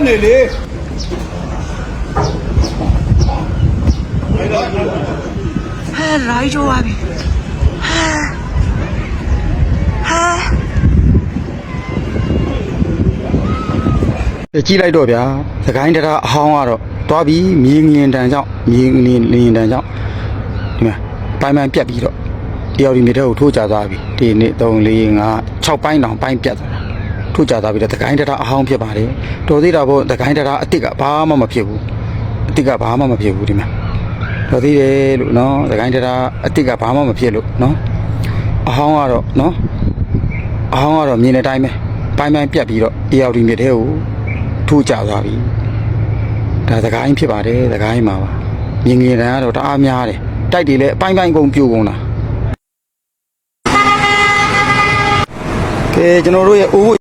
နေလေဟဲ့လိုက်ကြွားပြီကြည့်လိုက်တော့ဗျာသခိုင်းတရားအဟောင်းကတော့တွားပြီးမြေငင်တန်ကြောင့်မြေငင်တန်ကြောင့်ဒီမှာပိုင်းပိုင်းပြတ်ပြီးတော့တယောက်ဒီမြေထဲကိုထိုးကြသွားပြီဒီနေ့3 4 5 6ပိုင်းတောင်ပိုင်းပြတ်သွားတာထိုးကြသွားပြီးတော့သခိုင်းတရားအဟောင်းဖြစ်ပါတယ်တော်သေးတာပေါ့သခိုင်းတရားအစ်စ်ကဘာမှမဖြစ်ဘူးအစ်စ်ကဘာမှမဖြစ်ဘူးဒီမှာတော်သေးတယ်လို့နော်သခိုင်းတရားအစ်စ်ကဘာမှမဖြစ်လို့နော်အဟောင်းကတော့နော်အဟောင်းကတော့မြင်တဲ့အတိုင်းပဲပိုင်းပိုင်းပြတ်ပြီးတော့တယောက်ဒီမြေထဲကိုထိုးကြသွားပြီဒါသခိုင်းဖြစ်ပါတယ်သခိုင်းမှာပါမြင်ငင်တန်ကတော့တအားများတယ်တိုက်တွေလည်းအပိုင်းပိုင်းကုန်ပြိုကုန်တာကဲကျွန်တော်တို့ရဲ့အိုး